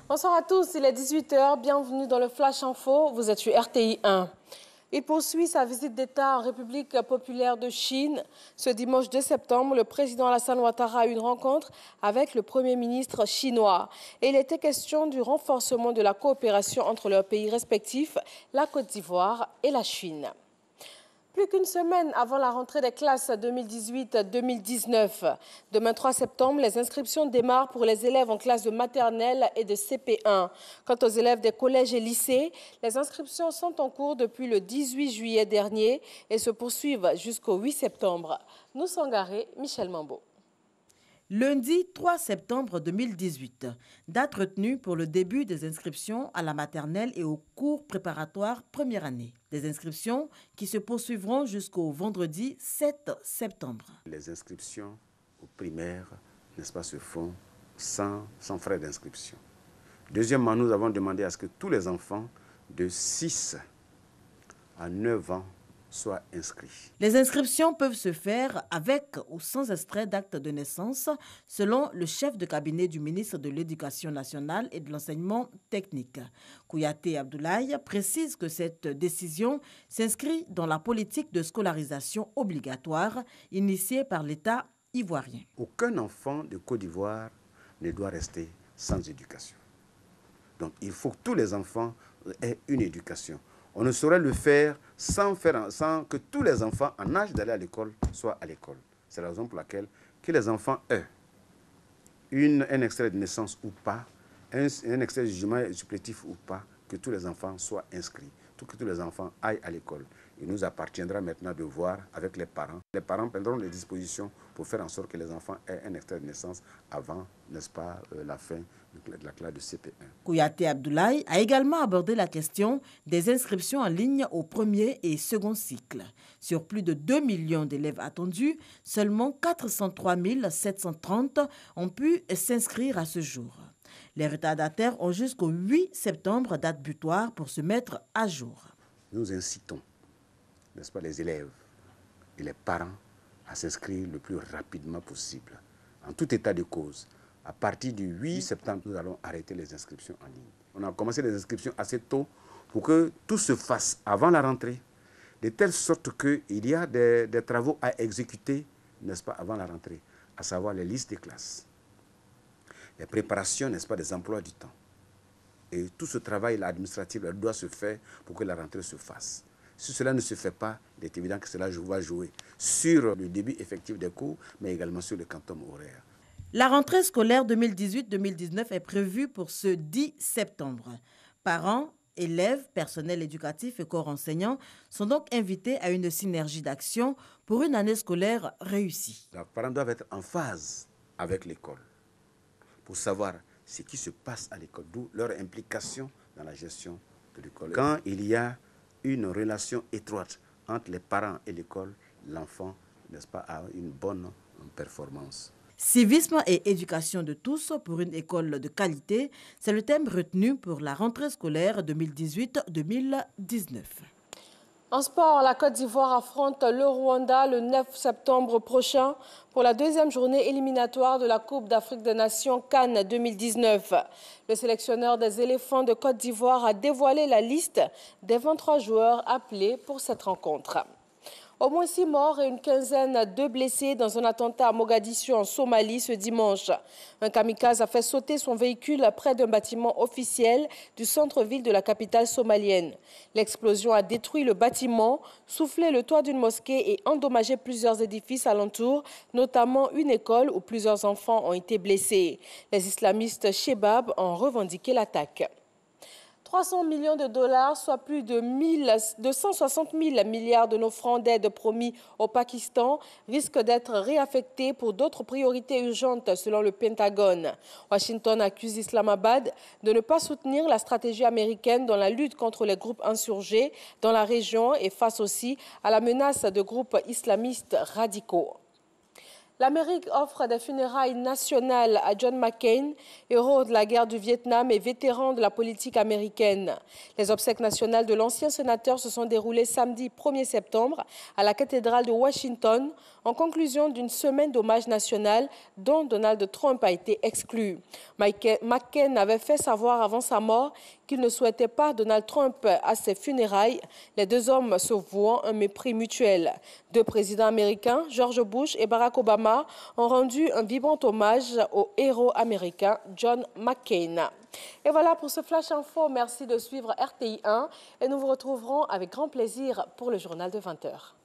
Bonsoir à tous, il est 18 h, bienvenue dans le Flash Info, vous êtes sur RTI 1. Il poursuit sa visite d'État en République populaire de Chine. Ce dimanche 2 septembre, le président Alassane Ouattara a eu une rencontre avec le Premier ministre chinois. Et il était question du renforcement de la coopération entre leurs pays respectifs, la Côte d'Ivoire et la Chine. Plus qu'une semaine avant la rentrée des classes 2018-2019. Demain 3 septembre, les inscriptions démarrent pour les élèves en classe de maternelle et de CP1. Quant aux élèves des collèges et lycées, les inscriptions sont en cours depuis le 18 juillet dernier et se poursuivent jusqu'au 8 septembre. Nous sommes garés, Michel Mambo. Lundi 3 septembre 2018, date retenue pour le début des inscriptions à la maternelle et aux cours préparatoires première année. Des inscriptions qui se poursuivront jusqu'au vendredi 7 septembre. Les inscriptions aux primaires, n'est-ce pas, se font sans frais d'inscription. Deuxièmement, nous avons demandé à ce que tous les enfants de 6 à 9 ans soient inscrits. Les inscriptions peuvent se faire avec ou sans extrait d'acte de naissance, selon le chef de cabinet du ministre de l'Éducation nationale et de l'enseignement technique. Kouyaté Abdoulaye précise que cette décision s'inscrit dans la politique de scolarisation obligatoire initiée par l'État ivoirien. Aucun enfant de Côte d'Ivoire ne doit rester sans éducation. Donc il faut que tous les enfants aient une éducation. On ne saurait le faire sans que tous les enfants en âge d'aller à l'école soient à l'école. C'est la raison pour laquelle que les enfants aient un extrait de naissance ou pas, un extrait de jugement supplétif ou pas, que tous les enfants soient inscrits, que tous les enfants aillent à l'école. Il nous appartiendra maintenant de voir avec les parents. Les parents prendront les dispositions pour faire en sorte que les enfants aient un extrait de naissance avant, n'est-ce pas, la fin de la classe de CP1. Kouyaté Abdoulaye a également abordé la question des inscriptions en ligne au premier et second cycle. Sur plus de 2 millions d'élèves attendus, seulement 403 730 ont pu s'inscrire à ce jour. Les retardataires ont jusqu'au 8 septembre, date butoir, pour se mettre à jour. Nous incitons, n'est-ce pas, les élèves et les parents à s'inscrire le plus rapidement possible, en tout état de cause. À partir du 8 septembre, nous allons arrêter les inscriptions en ligne. On a commencé les inscriptions assez tôt pour que tout se fasse avant la rentrée, de telle sorte qu'il y a des travaux à exécuter, n'est-ce pas, avant la rentrée, à savoir les listes des classes, les préparations, n'est-ce pas, des emplois du temps. Et tout ce travail administratif doit se faire pour que la rentrée se fasse. Si cela ne se fait pas, il est évident que cela va jouer sur le début effectif des cours, mais également sur le quantum horaire. La rentrée scolaire 2018-2019 est prévue pour ce 10 septembre. Parents, élèves, personnel éducatif et corps enseignants sont donc invités à une synergie d'action pour une année scolaire réussie. Les parents doivent être en phase avec l'école pour savoir ce qui se passe à l'école, d'où leur implication dans la gestion de l'école. Quand il y a une relation étroite entre les parents et l'école, l'enfant, n'est-ce pas, a une bonne performance. Civisme et éducation de tous pour une école de qualité, c'est le thème retenu pour la rentrée scolaire 2018-2019. En sport, la Côte d'Ivoire affronte le Rwanda le 9 septembre prochain pour la deuxième journée éliminatoire de la Coupe d'Afrique des Nations CAN 2019. Le sélectionneur des éléphants de Côte d'Ivoire a dévoilé la liste des 23 joueurs appelés pour cette rencontre. Au moins 6 morts et une quinzaine de blessés dans un attentat à Mogadiscio en Somalie ce dimanche. Un kamikaze a fait sauter son véhicule près d'un bâtiment officiel du centre-ville de la capitale somalienne. L'explosion a détruit le bâtiment, soufflé le toit d'une mosquée et endommagé plusieurs édifices alentours, notamment une école où plusieurs enfants ont été blessés. Les islamistes Shebab ont revendiqué l'attaque. 300 millions de dollars, soit plus de 160 000 milliards de nos francs d'aide promis au Pakistan, risquent d'être réaffectés pour d'autres priorités urgentes selon le Pentagone. Washington accuse Islamabad de ne pas soutenir la stratégie américaine dans la lutte contre les groupes insurgés dans la région et face aussi à la menace de groupes islamistes radicaux. L'Amérique offre des funérailles nationales à John McCain, héros de la guerre du Vietnam et vétéran de la politique américaine. Les obsèques nationales de l'ancien sénateur se sont déroulées samedi 1er septembre à la cathédrale de Washington en conclusion d'une semaine d'hommage national dont Donald Trump a été exclu. McCain avait fait savoir avant sa mort qu'il ne souhaitait pas Donald Trump à ses funérailles, les deux hommes se vouant un mépris mutuel. Deux présidents américains, George Bush et Barack Obama, ont rendu un vibrant hommage au héros américain John McCain. Et voilà pour ce Flash Info. Merci de suivre RTI 1 et nous vous retrouverons avec grand plaisir pour le journal de 20 h.